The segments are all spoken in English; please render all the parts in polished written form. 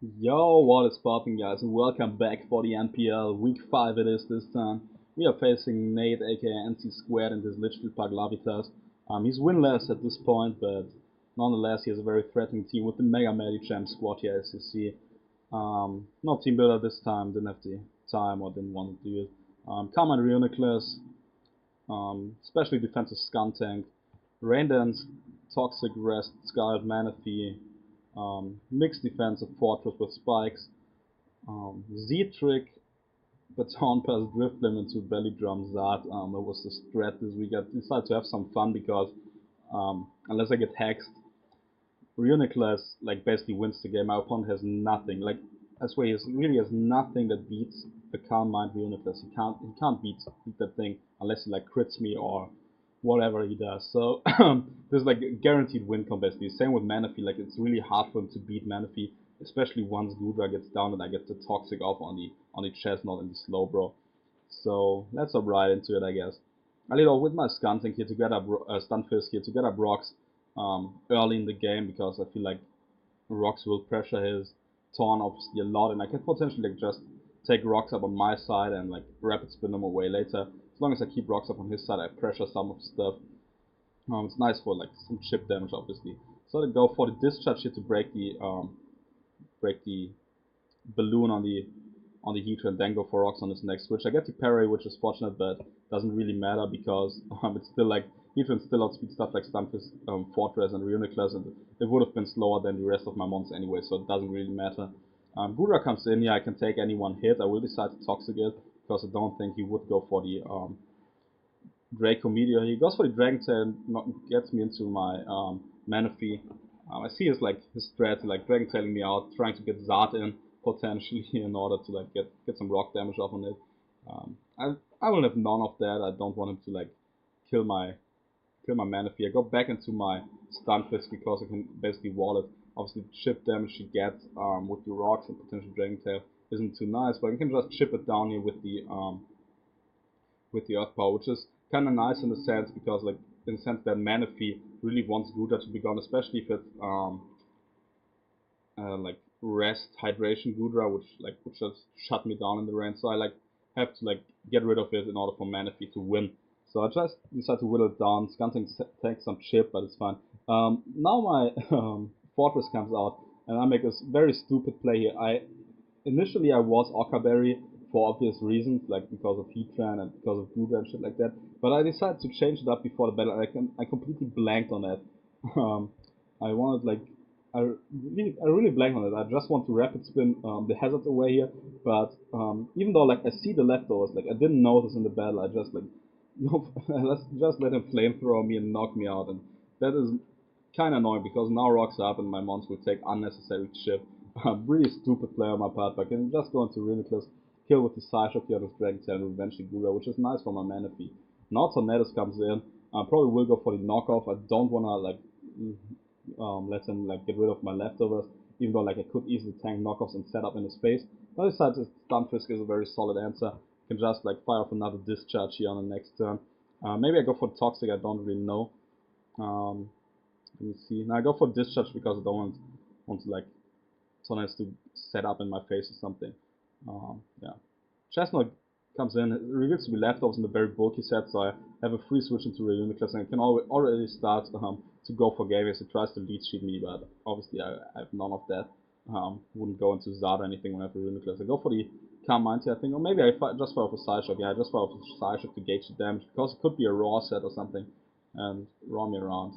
Yo, what is popping, guys, and welcome back for the NPL. Week 5 it is this time. We are facing Nate, aka NC Squared, in this Litchfield Park Larvitars. He's winless at this point, but nonetheless, he has a very threatening team with the Mega Champ squad here, as you see. Not team builder this time, didn't have the time or didn't want to do it. Common Reuniclus, especially defensive Skuntank, Rain Dance, Toxic Rest, Scarlet Manaphy, mixed defensive Fortress with Spikes, Z-Trick, Baton Pass, Drift Limb into Belly Drum Zard. That was the strat this week. I decided to have some fun because unless I get hexed, Reuniclus like basically wins the game. My opponent has nothing. Like I swear, he really has nothing that beats the Calm Mind Reuniclus. He can't beat that thing unless he like crits me or whatever he does. So there's like a guaranteed win con basically. Same with Manaphy. Like it's really hard for him to beat Manaphy, especially once Gudra gets down and I get the toxic off on the chestnut and the slow bro. So let's hop right into it, I guess. I lead off with my Skuntank here to get up Stunfisk here to get up rocks early in the game because I feel like rocks will pressure his Torn obviously a lot, and I can potentially like just take rocks up on my side and like rapid spin them away later. As long as I keep rocks up on his side, I pressure some of the stuff. It's nice for like some chip damage, obviously. So I go for the discharge here to break the balloon on the heater and then go for rocks on his next switch. I get the parry, which is fortunate, but doesn't really matter because it's still like heater still outspeed stuff like Stunfisk, Fortress, and Reuniclus, and it would have been slower than the rest of my mons anyway, so it doesn't really matter. Gura comes in here, I can take any one hit. I will decide to Toxic it because I don't think he would go for the Draco Meteor. He goes for the Dragon Tail and gets me into my Manaphy. I see his strat, like Dragon Tailing me out, trying to get Zard in potentially in order to like get some rock damage off on it. I will have none of that. I don't want him to like kill my Manaphy. I go back into my Stunfisk because I can basically wall it. Obviously, the chip damage she gets with the rocks and potential Dragon Tail isn't too nice, but I can just chip it down here with the Earth Power, which is kind of nice in the sense because like in the sense that Manaphy really wants Gouda to be gone, especially if it's like rest hydration Gudra, which like would just shut me down in the range. So I like have to like get rid of it in order for Manaphy to win. So I just decide to whittle it down. Skuntank takes some chip, but it's fine. Now my Fortress comes out, and I make a very stupid play here. Initially I was Okaberry for obvious reasons, like because of Heatran and because of Gudra and shit like that. But I decided to change it up before the battle. I completely blanked on that. I wanted like I really blanked on it. I just want to rapid spin the hazards away here, but even though like I see the leftovers, like I didn't notice in the battle. I just like let's just let him flamethrower me and knock me out, and that is kind of annoying because now rocks up and my mons will take unnecessary chip. Really stupid play on my part, but I can just go into Reuniclus, kill with the Psyshock here on his Dragon Tail and revenge the Gura, which is nice for my Manaphy. Now Tornadus comes in. I probably will go for the knockoff. I don't wanna like let him like get rid of my leftovers, even though like I could easily tank knockoffs and set up in his face. But I decided Stunfisk is a very solid answer. I can just like fire off another discharge here on the next turn. Maybe I go for Toxic, I don't really know. Let me see. Now I go for Discharge because I don't want to like someone has to set up in my face or something. Yeah. Chestnut comes in, it reveals to be leftovers in the very bulky set, so I have a free switch into Reuniclus and I can already start to go for Gavius. It tries to lead sheet me, but obviously I have none of that. Wouldn't go into Zard or anything when I have a Reuniclus. I go for the Calm Mind here, I think, or maybe I just fire for Psyshock. Yeah, I just fire for Psyshock to gauge the damage because it could be a raw set or something and raw me around.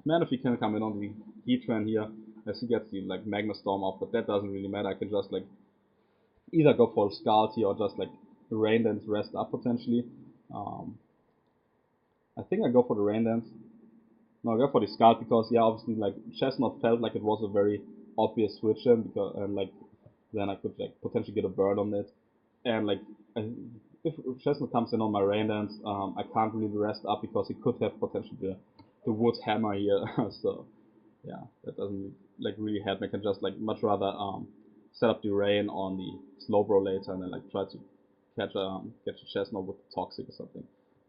Manaphy can come in on the Heatran here as he gets the like Magma Storm off, but that doesn't really matter. I can just like either go for Scalty or just like Rain Dance rest up potentially. Um, I think I go for the Rain Dance. No, I go for the Scald because yeah, obviously like Chestnut felt like it was a very obvious switch in because and like then I could like potentially get a bird on it. And like if Chestnut comes in on my Rain Dance, I can't really rest up because he could have potentially the Wood Hammer here. So yeah, that doesn't like really help. I can just like much rather set up the rain on the Slowbro later and then like try to catch a Chestnut with Toxic or something.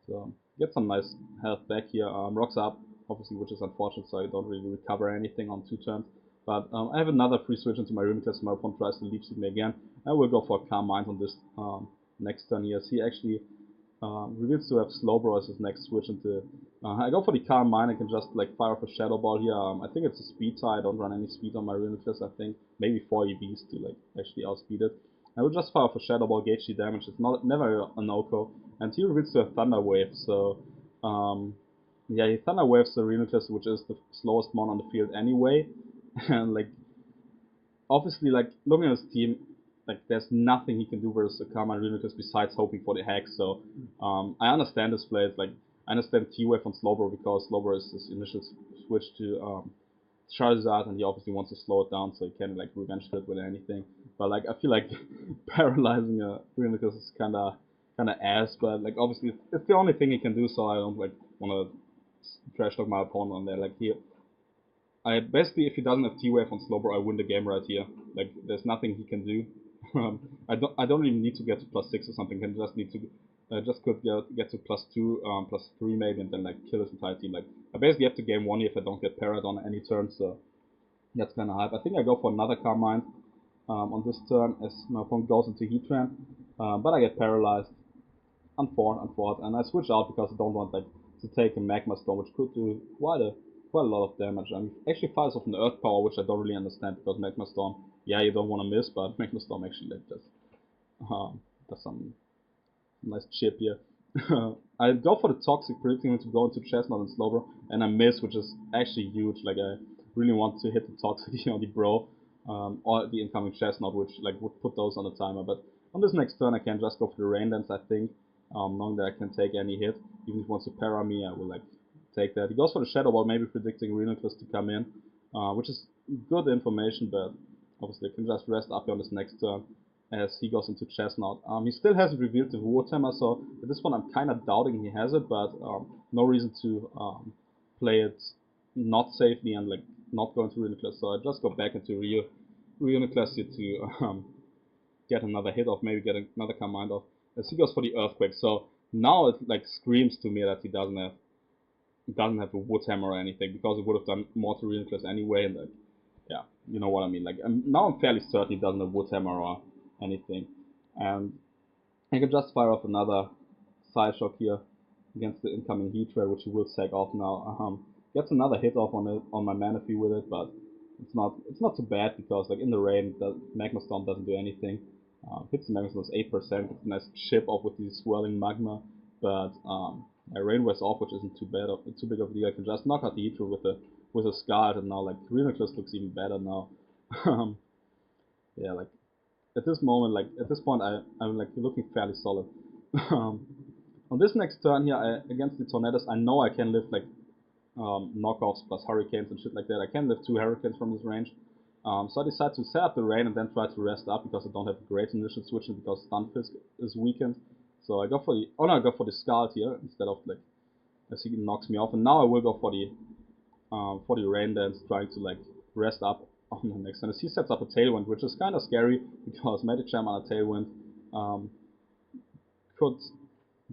So get some nice health back here. Rocks up, obviously, which is unfortunate, so I don't really recover anything on 2 turns. But I have another free switch into my Runic. My opponent tries to leech seed me again. I will go for a Calm Mind on this next turn here. He actually reveals to have Slowbro as his next switch into. I go for the Calm Mind. I can just like fire off a Shadow Ball here. I think it's a speed tie. I don't run any speed on my Runic. I think maybe 4 EVs to like actually outspeed it. I will just fire off a Shadow Ball, gauge the damage. It's never an Oko, and he reveals to a Thunder Wave. So yeah, he Thunder Waves the Reuniclus, which is the slowest mon on the field anyway, and like obviously like looking at his team, like there's nothing he can do versus a Karma Reuniclus besides hoping for the hack. So I understand this play. It's like I understand T-Wave on Slowbro because Slowbro is his initial switch to Charizard, and he obviously wants to slow it down so he can like revenge crit with anything. But like I feel like paralyzing a Reuniclus is kinda ass, but like obviously it's the only thing he can do, so I don't like wanna trash talk my opponent on there. Like here I basically, if he doesn't have T-Wave on Slowbro, I win the game right here. Like, there's nothing he can do. I don't even need to get to +6 or something. I just need to, just could get to +2, +3 maybe, and then like kill his entire team. Like, I basically have to game 1 if I don't get parried on any turn. So that's kind of hype. I think I go for another Calm Mind on this turn as my opponent goes into Heatran, but I get paralyzed. Unfought, and I switch out because I don't want like to take a Magma Storm, which could do quite a lot of damage. I mean, actually fires off an Earth Power, which I don't really understand because Magma Storm, yeah, you don't want to miss, but Magma Storm actually like does some nice chip here. I go for the Toxic, predicting him to go into Chestnut and Slowbro, and I miss, which is actually huge. Like I really want to hit the Toxic, the Bro, or the incoming Chestnut, which like would put those on the timer. But on this next turn, I can just go for the Rain Dance, I think, knowing that I can take any hit. Even if he wants to para me, I will like take that. He goes for the Shadow Ball, maybe predicting Reuniclus to come in, which is good information, but obviously I can just rest up here on this next turn as he goes into Chestnut. He still hasn't revealed the Warhammer, so at this point I'm kind of doubting he has it, but no reason to play it not safely and like not go into Reuniclus. So I just go back into Reuniclus here to get another hit off, maybe get another command off, as he goes for the Earthquake. So now it like screams to me that he doesn't have a Wood Hammer or anything, because he would have done more to Reuniclus anyway, and like, yeah, you know what I mean. Like now I'm fairly certain he doesn't have Wood Hammer or anything, and I can just fire off another Side Shock here against the incoming Heat Ray, which he will sack off now. Gets another hit off on my Manaphy with it, but it's not too bad because like in the rain, the Magma Storm doesn't do anything. Hits the Magma Storm 8%. It's a nice chip off with the swirling magma, but my rain wears off, which isn't too big of a deal. I can just knock out the Heat Ray with a Scarlet, and now like Reuniclus looks even better now. Yeah, like at this moment, like at this point, I'm like looking fairly solid. On this next turn here, against the Tornadoes, I know I can lift like knockoffs plus hurricanes and shit like that. I can lift 2 hurricanes from this range. So I decide to set up the rain and then try to rest up because I don't have a great initial switch and because Stunfisk is weakened. So I go for the Scarlet here instead of like, as he knocks me off. And now I will go for the rain dance, trying to like rest up on the next turn. As he sets up a Tailwind, which is kind of scary because Medicham on a Tailwind could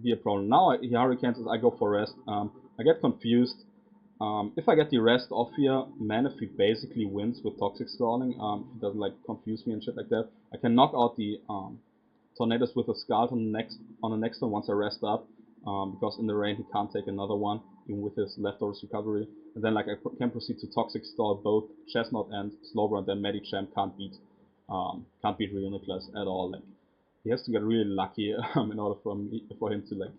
be a problem. Now he hurricanes as I go for rest. I get confused. If I get the rest off here, Manaphy basically wins with Toxic Stalling. He doesn't like confuse me and shit like that. I can knock out the Tornadoes with a Scarlet on the next one once I rest up, because in the rain he can't take another one even with his leftovers recovery. And then like I can proceed to Toxic Stall both Chestnut and Slowbro, and then Medicham can't beat Reuniclus at all. Like he has to get really lucky in order for him to like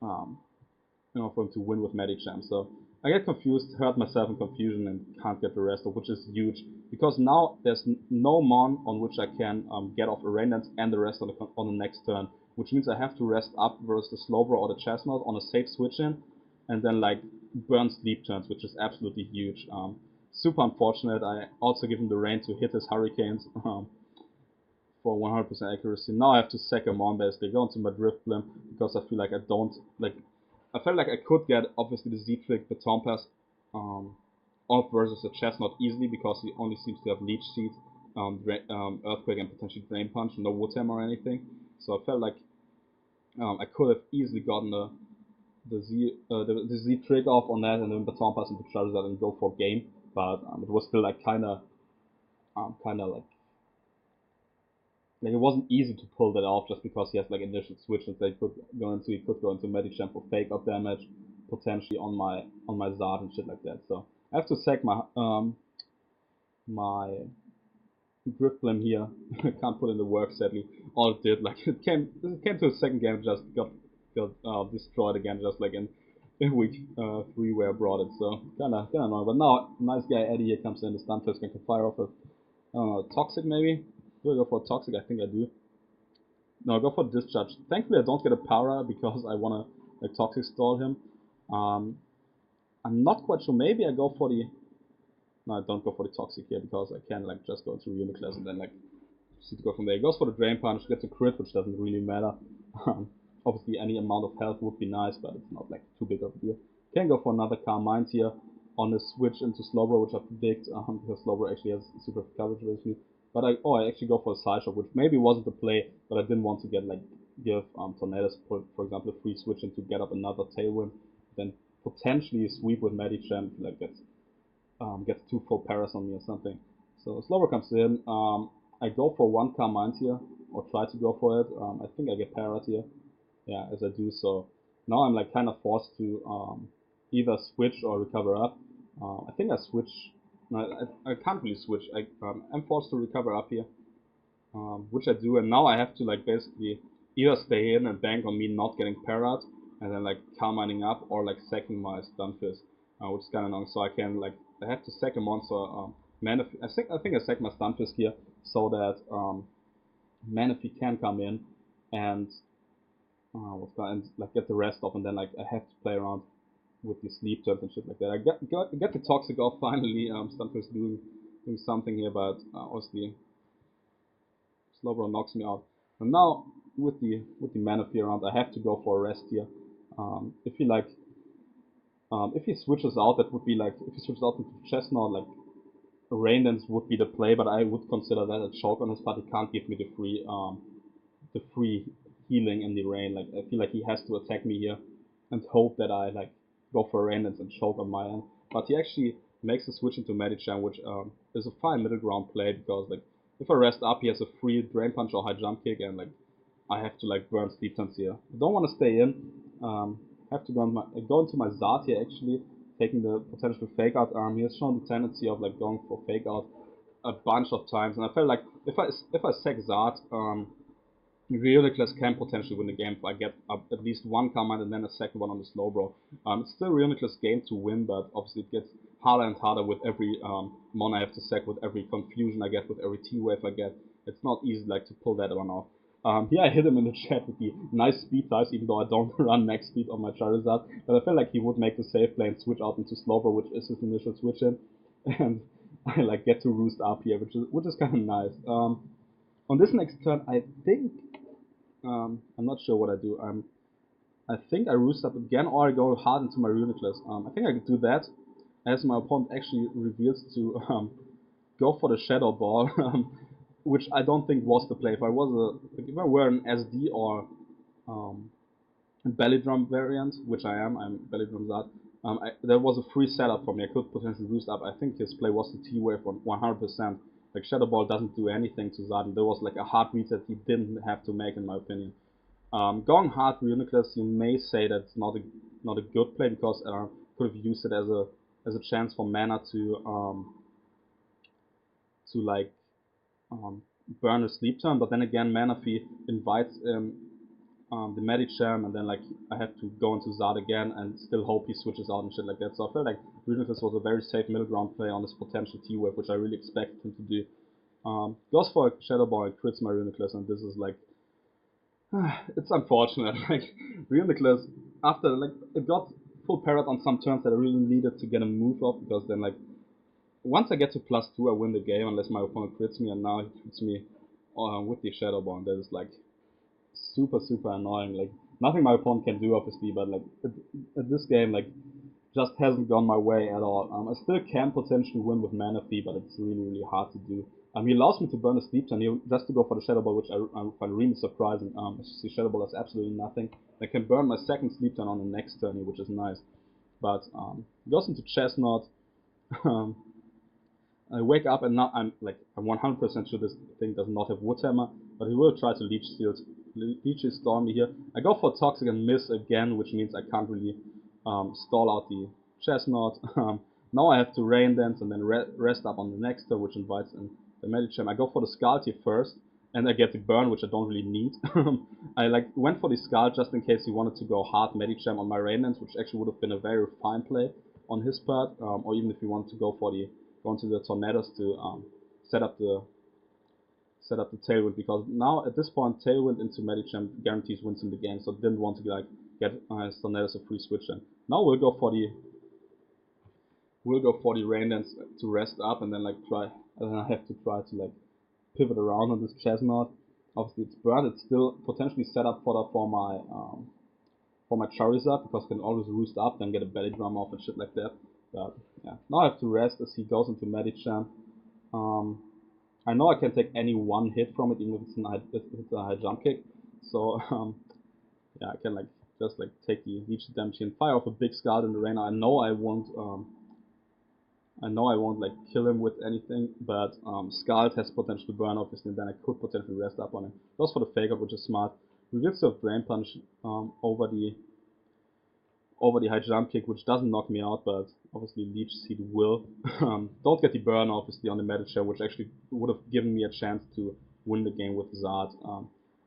for him to win with Medicham. So I get confused, hurt myself in confusion, and can't get the rest of, which is huge because now there's no mon on which I can get off a Rain Dance and the rest on the next turn, which means I have to rest up versus the Slowbro or the Chestnut on a safe switch in, and then like burn sleep turns, which is absolutely huge. Super unfortunate. I also give him the rain to hit his hurricanes for 100% accuracy. Now I have to sack him on basically, go into my Drift Blim because I feel like I felt like I could get obviously the Z-Trick Baton Pass off versus a Chestnut easily because he only seems to have Leech Seed, Earthquake, and potentially Drain Punch, no Wood Hammer or anything. So I felt like I could have easily gotten the Z trick off on that and then Baton Pass into Charizard and go for game, but it was still like kinda kind of like it wasn't easy to pull that off just because he has like initial switches that he could go into Medicham for fake up damage potentially on my Zard and shit like that. So I have to sack my Driftblim here. Can't put in the work sadly. All it did like it came to a second game, just got destroyed again, just like in week 3 where I brought it. So kinda annoying. But now nice guy Eddie here comes in, the stun first can fire off a Toxic maybe. Do I go for a Toxic? I think I do. No, I go for Discharge. Thankfully I don't get a Para because I wanna like Toxic stall him. I'm not quite sure. Maybe I go for the... No, I don't go for the Toxic here because I can like just go into Uniclass and then like to go from there. He goes for the Drain Punch, gets a crit, which doesn't really matter. Obviously any amount of health would be nice, but it's not like too big of a deal. Can go for another Calm Mind here on the switch into Slowbro, which I predict, because Slowbro actually has super coverage with me. But I actually go for a Side Shot, which maybe wasn't the play, but I didn't want to get like give Tornadus, for example, a free switch and to get up another Tailwind, then potentially sweep with Medicham, like gets 2 full paras on me or something. So Slowbro comes in. I go for 1 Calm Mind here, or try to go for it. I think I get parried here. Yeah, as I do so. Now I'm like kind of forced to either switch or recover up. I think I switch. No, I can't really switch. I'm forced to recover up here, which I do, and now I have to like basically either stay in and bank on me not getting parried, and then like calm minding up, or like sacking my Stunfisk, which is kind of annoying. So I can like I have to sack a monster. I think I sack my Stunfisk here so that Manaphy can come in and like get the rest off, and then like I have to play around with the sleep turns and shit like that. I get the Toxic off finally. Stunfisk doing something here, but obviously Slowbro knocks me out. And now with the Manaphy around, I have to go for a rest here. If he switches out, that would be like if he switches out into Chestnut, like Rain Dance would be the play, but I would consider that a choke on his part. He can't give me the free healing in the rain. Like I feel like he has to attack me here and hope that I like go for a Rain Dance and choke on my end. But he actually makes a switch into Medicham, which is a fine middle ground play because like if I rest up, he has a free Drain Punch or High Jump Kick, and like I have to like burn Sleep Turns here. I don't want to stay in. Have to go into my Zard here actually, taking the potential fake out. He has shown the tendency of like going for fake out a bunch of times, and I felt like if I sack Zard, Reuniclus can potentially win the game if I get at least 1 command and then a second one on the Slowbro. It's still Reuniclus' game to win, but obviously it gets harder and harder with every mon I have to sack, with every confusion I get, with every T-wave I get. It's not easy like to pull that one off. Here I hit him in the chat with the nice speed dice, even though I don't run max speed on my Charizard, but I felt like he would make the safe play and switch out into Slowbro, which is his initial switch in, and I like get to roost up here, which is kind of nice. On this next turn, I think I'm not sure what I do. I think I roost up again, or I go hard into my Reuniclus. I think I could do that, as my opponent actually reveals to go for the Shadow Ball, which I don't think was the play. If I were an SD or Belly Drum variant, which I'm Belly Drum Zard, there was a free setup for me. I could potentially roost up. I think his play was the T-Wave on 100%. Like Shadow Ball doesn't do anything to Zard, and there was like a hard reset he didn't have to make, in my opinion. Going hard Reuniclus, you may say that's not a good play because could have used it as a chance for mana to like burn a sleep turn, but then again Manaphy invites the Medicham, and then like I have to go into Zard again and still hope he switches out and shit like that. So I felt like Reuniclus was a very safe middle ground play on this potential T-Wave, which I really expected him to do. Goes for a Shadow Ball and crits my Reuniclus, and this is like it's unfortunate. Like Reuniclus, after like it got full parrot on some turns that I really needed to get a move off, because then like once I get to +2 I win the game unless my opponent crits me, and now he crits me with the Shadow Ball. That is like super annoying. Like nothing my opponent can do obviously, but like this game like just hasn't gone my way at all. I still can potentially win with Manaphy, but it's really hard to do. He allows me to burn a sleep turn here just to go for the Shadow Ball, which I find really surprising. As you see, Shadow Ball does absolutely nothing. I can burn my second sleep turn on the next turn here, which is nice. But goes into Chestnut. I wake up and now I'm 100% sure this thing does not have Wood Hammer, but he will try to Leech Storm me here. I go for Toxic and miss again, which means I can't really stall out the Chestnut. Now I have to Rain Dance and then rest up on the next turn, which invites in the Medicham. I go for the Scalty first, and I get the burn, which I don't really need. I went for the Skull just in case he wanted to go hard Medicham on my Rain Dance, which actually would have been a very fine play on his part, or even if he wanted to go into the Tornadoes to set up the Tailwind, because now at this point Tailwind into Medicham guarantees wins in the game, so didn't want to get his Tornadoes a free switch in. Now we'll go for the Rain Dance to rest up, and then try, and then I have to try to pivot around on this Chestnut. Obviously it's burned, it's still potentially set up for my Charizard, because I can always roost up, then get a Belly Drum off and shit like that. But yeah, now I have to rest as he goes into Medicham. I know I can take any one hit from it, even if it's a high jump kick. So yeah, I can just take the leech damage and fire off a big Scald in the rain. I know I won't kill him with anything, but Scald has potential burn obviously, and then I could potentially rest up on him. Goes for the fake out, which is smart. We will still Drain Punch over the high jump kick, which doesn't knock me out, but obviously Leech Seed will. Don't get the burn obviously on the Medicham, which actually would have given me a chance to win the game with Zard.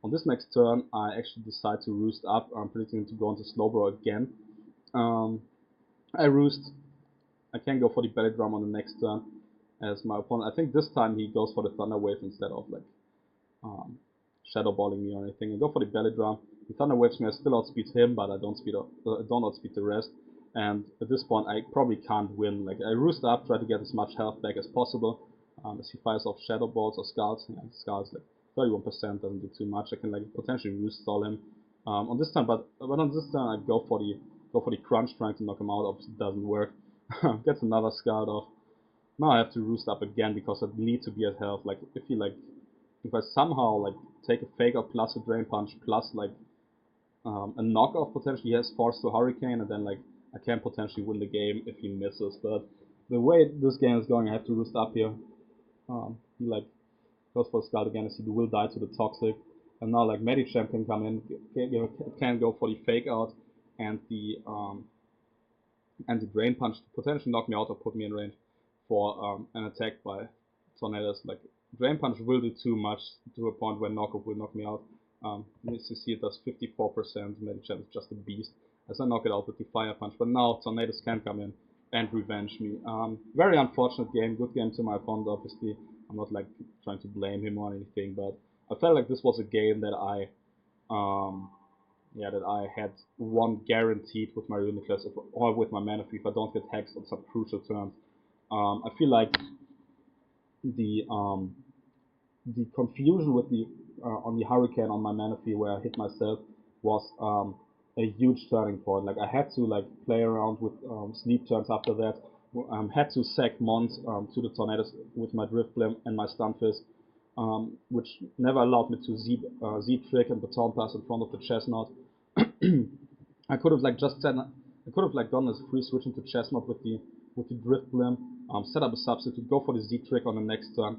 On this next turn, I actually decide to roost up. I'm predicting to go into Slowbro again. I roost. I can go for the Belly Drum on the next turn as my opponent. I think this time he goes for the Thunder Wave instead of Shadow Balling me or anything. I go for the Belly Drum. The Thunder Waves me. I still outspeed him, but I don't outspeed the rest. And at this point, I probably can't win. I roost up, try to get as much health back as possible. As he fires off Shadow Balls or Scalds. Yeah, Scalds 31% doesn't do too much. I can potentially roost stall him on this turn, but on this turn I go for the Crunch, trying to knock him out. Obviously, it doesn't work. Gets another Scald off. Now I have to roost up again because I need to be at health. If I somehow take a Fake Out plus a Drain Punch plus a knockoff, potentially he has Force to Hurricane, and then I can potentially win the game if he misses. But the way this game is going, I have to roost up here. He goes for Scald again as he will die to the Toxic, and now Medicham can come in, can go for the Fake Out and the Drain Punch to potentially knock me out or put me in range for an attack by Tornadoes. Drain Punch will do too much to a point where Knockoff will knock me out. You see it does 54%, Medicham is just a beast as I knock it out with the Fire Punch, but now Tornadoes can come in and revenge me. Very unfortunate game, good game to my opponent obviously. I'm not trying to blame him or anything, but I felt like this was a game that I had won guaranteed with my Uniclass or with my Mana if I don't get hexed on some crucial turns. I feel like the confusion with the on the Hurricane on my Manaphy where I hit myself was a huge turning point. I had to play around with sleep turns after that. Had to sack Mons to the Tornadoes with my Drift Blim and my Stun Fist, which never allowed me to Z trick and Baton Pass in front of the Chestnut. I could have gone as free switch into Chestnut with the Drift Blim, set up a substitute, go for the Z trick on the next turn,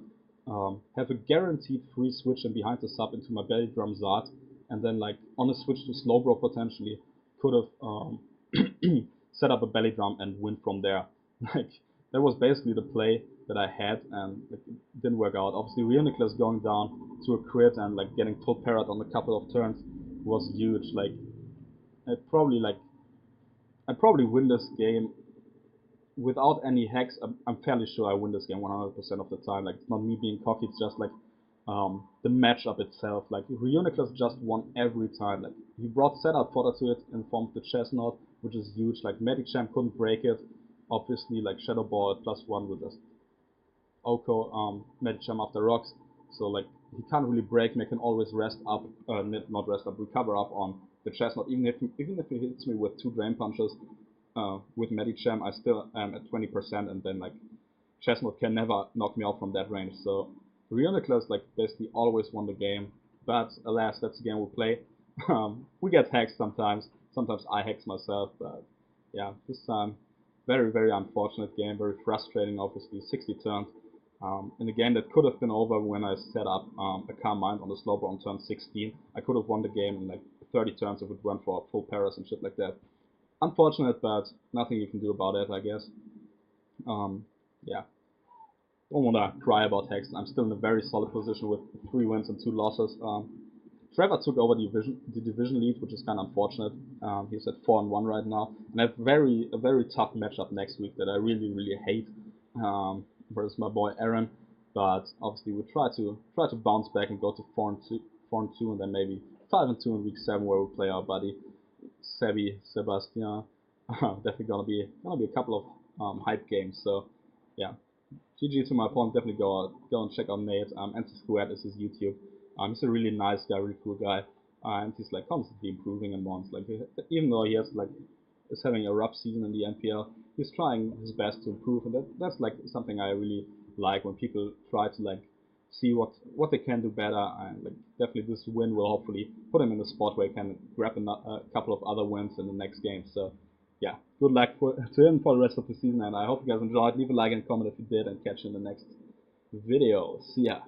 have a guaranteed free switch and behind the sub into my Belly Drum Zard, and then on a switch to Slowbro potentially could have set up a Belly Drum and win from there. That was basically the play that I had, and it didn't work out. Obviously, Reuniclus going down to a crit and getting full parrot on a couple of turns was huge. I probably win this game without any hacks. I'm fairly sure I win this game 100% of the time. It's not me being cocky. It's just the matchup itself. Reuniclus just won every time. He brought setup fodder to it in form of the Chestnut, which is huge. Medicham couldn't break it. Obviously, Shadow Ball +1 with just Oko Medicham after rocks. So he can't really break me. I can always rest up, not rest up, recover up on the Chestnut. Even if he hits me with 2 Drain Punches with Medicham, I still am at 20%, and then Chestnut can never knock me out from that range. So Reuniclus basically always won the game, but alas, that's the game we play. We get hacked sometimes. Sometimes I hex myself, but yeah, this time very, very unfortunate game, very frustrating. Obviously, 60 turns. In a game that could have been over when I set up a Calm Mind on the Slowbro on turn 16. I could have won the game in like 30 turns if it went for full paras and shit like that. Unfortunate, but nothing you can do about it, I guess. Yeah. Don't wanna cry about Hex. I'm still in a very solid position with 3 wins and 2 losses. Trevor took over the division lead, which is kind of unfortunate. He's at 4-1 right now, and I have a very tough matchup next week that I really hate. Versus my boy Aaron, but obviously we try to bounce back and go to 4-2, and then maybe 5-2 in week 7 where we play our buddy Sebastian. Definitely gonna be a couple of hype games. So yeah, GG to my opponent. Definitely go and check out Nate. Anti-Squared is his YouTube. He's a really nice guy, really cool guy, and he's like constantly improving and wants like even though he has like is having a rough season in the NPL, he's trying his best to improve, and that's like something I really like when people try to like see what they can do better, and like definitely this win will hopefully put him in a spot where he can grab a couple of other wins in the next game. So yeah, good luck to him for the rest of the season, and I hope you guys enjoyed. Leave a like and comment if you did, and catch you in the next video. See ya.